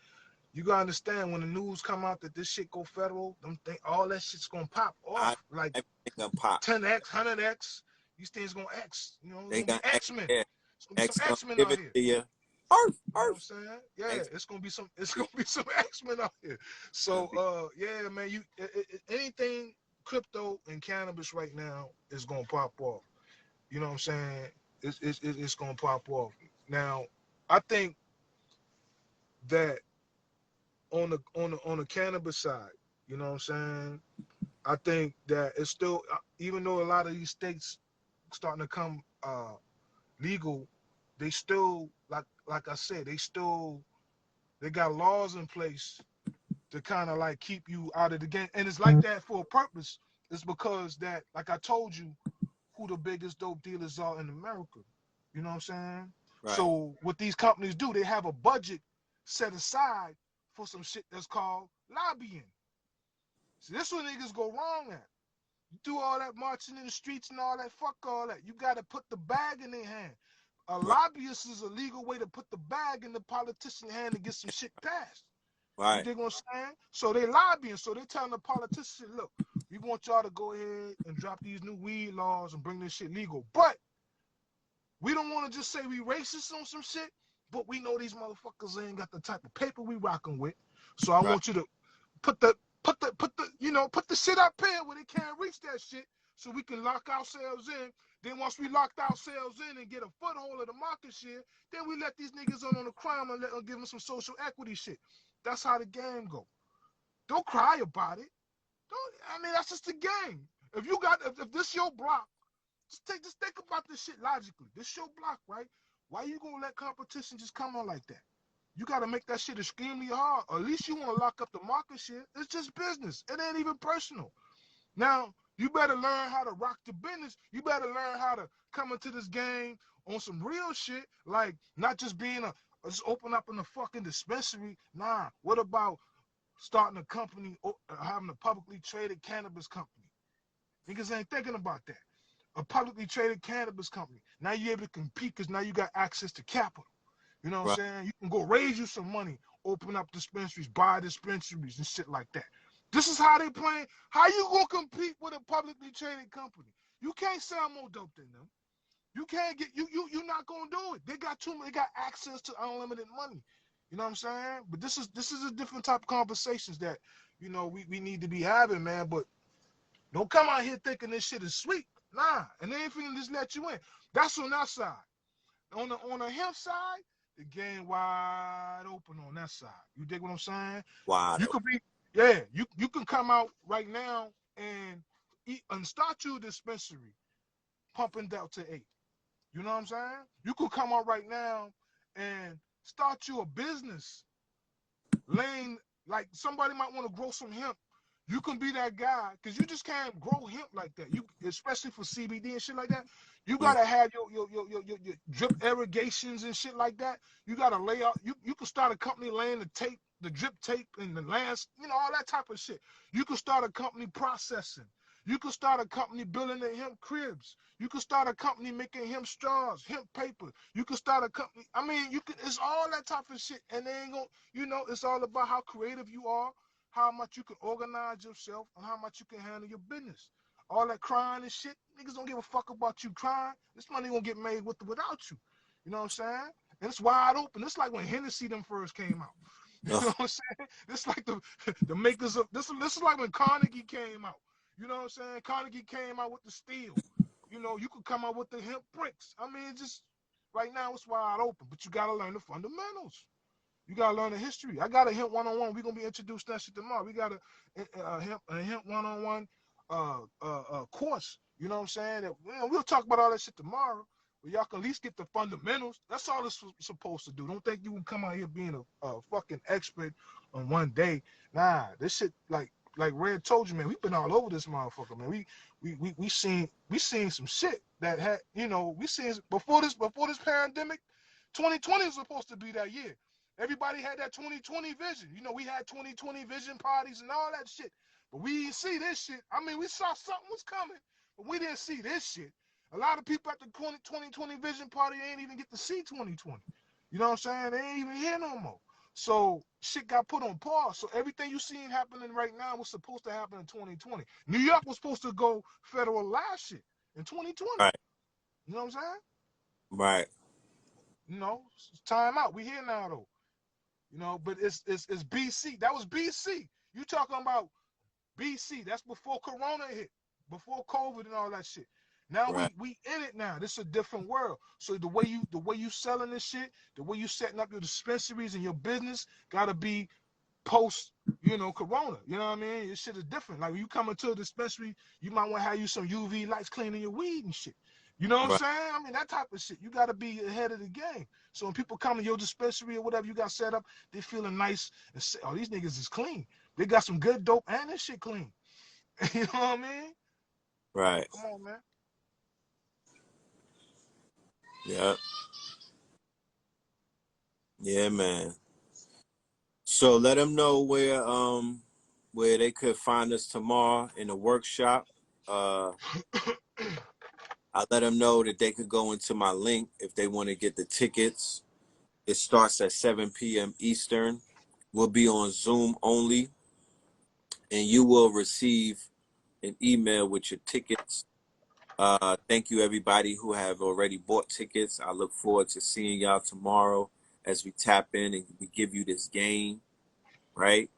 You gotta understand when the news come out that this shit go federal, all that shit's gonna pop I off like everything gonna pop. 10x, 100x. These things gonna X. It's They gonna be gonna X, X-Men. yeah, It's gonna be some X gonna X-Men give out it here. to you. Earth, You know what I'm Earth. saying? Yeah, X it's gonna be some X-Men out here. gonna So be yeah, man, anything crypto and cannabis right now is gonna pop off. You know what I'm saying? It's gonna pop off. Now, I think that on the cannabis side, you know what I'm saying? I think that it's still, even though a lot of these states starting to come legal, they still, like I said, they got laws in place to kind of like keep you out of the game, and it's like that for a purpose. It's because that, like I told you, who the biggest dope dealers are in America. You know what I'm saying? right, So what these companies do, they have a budget set aside for some shit that's called lobbying. So this where niggas go wrong at. You do all that marching in the streets and all that, fuck all that. You got to put the bag in their hand. A right, lobbyist is a legal way to put the bag in the politician's hand to get some shit passed. You right, dig what I'm saying? So they lobbying. So they telling the politicians, look, we want y'all to go ahead and drop these new weed laws and bring this shit legal. But we don't want to just say we racist on some shit, but we know these motherfuckers ain't got the type of paper we rocking with. So I right, want you to put the shit up here where they can't reach that shit so we can lock ourselves in. Then once we locked ourselves in and get a foothold of the market share, then we let these niggas on the crime and let them give them some social equity shit. That's how the game go. Don't cry about it. Don't. I mean, that's just the game. If this your block, just think about this shit logically. This your block, right? Why you gonna let competition just come on like that? You got to make that shit extremely hard. Or at least you want to lock up the market share. It's just business. It ain't even personal. Now, you better learn how to rock the business. You better learn how to come into this game on some real shit. Like, not just being just open up in a fucking dispensary. Nah, what about starting a company, having a publicly traded cannabis company? Niggas ain't thinking about that. A publicly traded cannabis company. Now you're able to compete because now you got access to capital. You know what I'm right, saying? You can go raise you some money, open up dispensaries, buy dispensaries and shit like that. This is how they playing. How you gonna compete with a publicly traded company? You can't sell more dope than them. You can't get you're not gonna do it. They got they got access to unlimited money. You know what I'm saying? But this is a different type of conversations that, we need to be having, man. But don't come out here thinking this shit is sweet. Nah, and they ain't finna just let you in. That's on that side. On the hemp side, the game wide open on that side. You dig what I'm saying? wide You open. could be, yeah, you can come out right now and start your dispensary pumping Delta 8. You know what I'm saying? You could come out right now and start you a business lane. Like somebody might want to grow some hemp. You can be that guy because you just can't grow hemp like that. You, especially for CBD and shit like that. You Mm, gotta have your drip irrigations and shit like that. You gotta lay out. You can start a company laying the tape, the drip tape, and the lands. All that type of shit. You can start a company processing. You can start a company building the hemp cribs. You can start a company making hemp straws, hemp paper. You can start a company. I mean, you can. It's all that type of shit, and they ain't gonna. It's all about how creative you are, how much you can organize yourself, and how much you can handle your business. all that crying and shit. Niggas don't give a fuck about you crying. This money gonna get made with without you. You know what I'm saying? And it's wide open. It's like when Hennessy them first came out. You know what I'm saying? This like the makers of this is like when Carnegie came out. You know what I'm saying? Carnegie came out with the steel. You know, you could come out with the hemp bricks. I mean, just right now it's wide open, but you gotta learn the fundamentals. You gotta learn the history. I got a hemp one-on-one. We're gonna be introduced that shit tomorrow. We got a hemp one-on-one course. You know what I'm saying? That, we'll talk about all that shit tomorrow. But y'all can at least get the fundamentals. That's all this was supposed to do. Don't think you can come out here being a fucking expert on one day. Nah, this shit like Red told you, man. We've been all over this motherfucker, man. We seen some shit that had, you know, we seen before this pandemic. 2020 was supposed to be that year. Everybody had that 2020 vision. You know, we had 2020 vision parties and all that shit. But we didn't see this shit. I mean, we saw something was coming, but we didn't see this shit. A lot of people at the 2020 vision party ain't even get to see 2020. You know what I'm saying? They ain't even here no more. So shit got put on pause. So everything you seen happening right now was supposed to happen in 2020. New York was supposed to go federal last shit in 2020. Right. You know what I'm saying? Right. You know, it's time out. We here now though. You know, but it's BC. That was BC. You talking about BC? That's before Corona hit, before COVID and all that shit. Now Right. we in it now. This is a different world. So the way you selling this shit, the way you setting up your dispensaries and your business gotta be post, you know, Corona. You know what I mean? This shit is different. Like when you come into a dispensary, you might want to have you some UV lights cleaning your weed and shit. You know what I'm Right. saying? I mean, that type of shit. You got to be ahead of the game. So when people come to your dispensary or whatever you got set up, they feeling nice and say, oh, these niggas is clean. They got some good dope and this shit clean. You know what I mean? Right. Come on, man. Yeah. Yeah, man. So let them know where they could find us tomorrow in the workshop. I let them know that they could go into my link if they want to get the tickets. It starts at 7 p.m. Eastern. We'll be on Zoom only, and you will receive an email with your tickets. Thank you, everybody who have already bought tickets. I look forward to seeing y'all tomorrow as we tap in and we give you this game, right?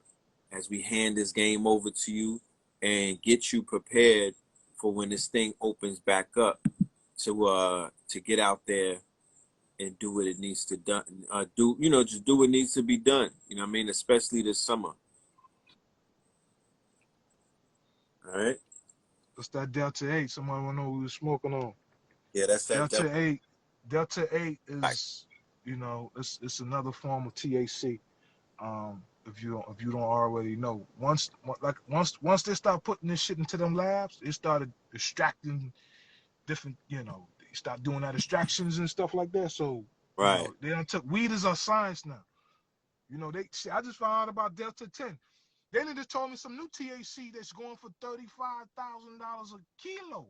As we hand this game over to you and get you prepared for when this thing opens back up to get out there and do what it needs to done. Just do what needs to be done. You know what I mean? Especially this summer. All right. It's that Delta 8. Somebody want to know what we was smoking on. Yeah, that's that. Delta 8. Delta 8 Right. is, you know, it's another form of THC. If you don't already know, once they start putting this shit into them labs, they started extracting different, you know, they start doing that extractions and stuff like that. So, you Right. know, they done took weed is a science now. You know, I just found out about Delta 10. Then they just told me some new THC that's going for $35,000 a kilo.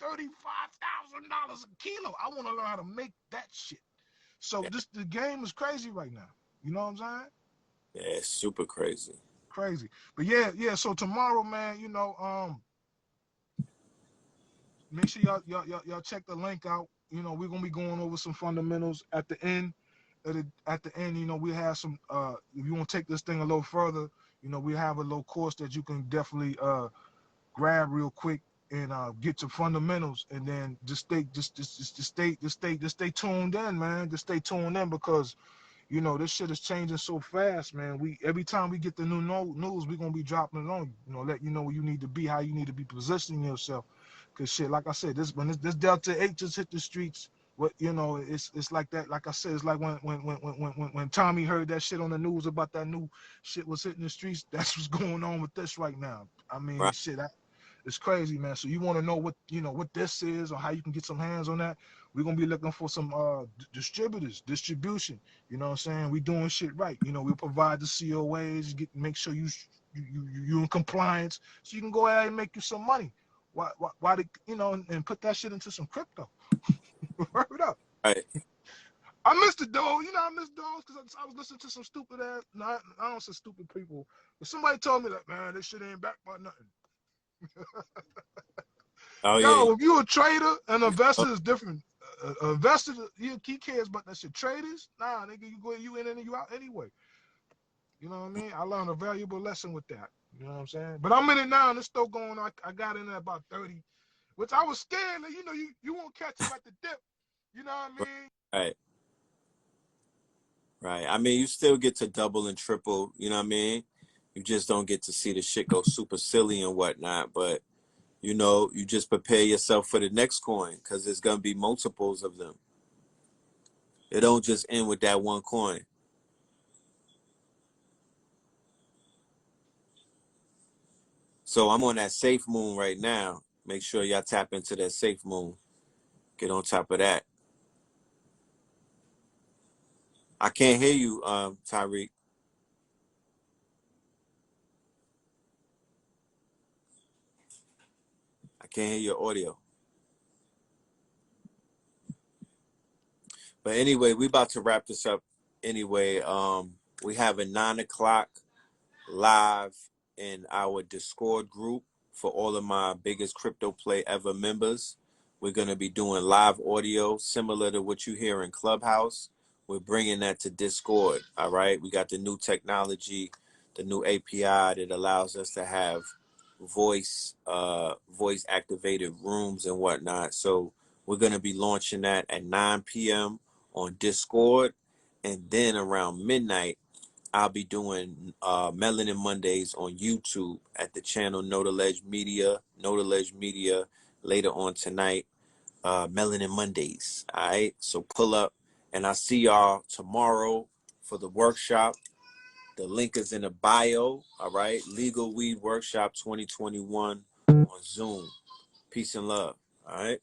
$35,000 a kilo. I want to learn how to make that shit. So Yeah, the game is crazy right now. You know what I'm saying? yeah, it's super crazy. Crazy. But yeah. So tomorrow, man, you know, make sure y'all check the link out. You know, we're gonna be going over some fundamentals at the end. At the end, you know, we have some. If you want to take this thing a little further, you know, we have a little course that you can definitely grab real quick and get your fundamentals, and then just stay tuned in, man. Just stay tuned in because you know, this shit is changing so fast, man. Every time we get the new news, we're gonna be dropping it on you. You know, let you know where you need to be, how you need to be positioning yourself. Cause shit, like I said, this Delta 8 just hit the streets. What you know, it's like that. Like I said, it's like when Tommy heard that shit on the news about that new shit was hitting the streets. That's what's going on with this right now. I mean, Right. shit, it's crazy, man. So you want to know what this is or how you can get some hands on that? We're gonna be looking for some distribution. You know what I'm saying? We doing shit right. You know, we'll provide the COAs, make sure you in compliance, so you can go ahead and make you some money. Why you know, and put that shit into some crypto. Word up. Right. I missed the dog. You know, I missed dogs because I was listening to some stupid ass. No, I don't say stupid people, but somebody told me that man, this shit ain't backed by nothing. Oh yeah. Yo, if you a trader, an Oh, investor is different. Investor, he cares about that shit. Traders, nah, nigga, you in and you out anyway. You know what I mean? I learned a valuable lesson with that. You know what I'm saying? But I'm in it now, and it's still going. I got in at about 30, which I was scared that you won't catch him at the dip. You know what I mean? right. Right. I mean, you still get to double and triple, you know what I mean? You just don't get to see the shit go super silly and whatnot. But, you just prepare yourself for the next coin because there's going to be multiples of them. It don't just end with that one coin. So I'm on that safe moon right now. Make sure y'all tap into that safe moon. Get on top of that. I can't hear you, Tariq. I can't hear your audio. But anyway, we about to wrap this up anyway. We have a 9 o'clock live in our Discord group for all of my biggest crypto play ever members. We're going to be doing live audio similar to what you hear in Clubhouse. We're bringing that to Discord. All right. We got the new technology, the new API that allows us to have voice activated rooms and whatnot. So we're going to be launching that at 9 p.m. on Discord. And then around midnight, I'll be doing Melanin Mondays on YouTube at the channel Know the Ledge Media later on tonight. Melanin Mondays. All right. So pull up and I'll see y'all tomorrow for the workshop. The link is in the bio. All right. Legal Weed Workshop 2021 on Zoom. Peace and love. All right.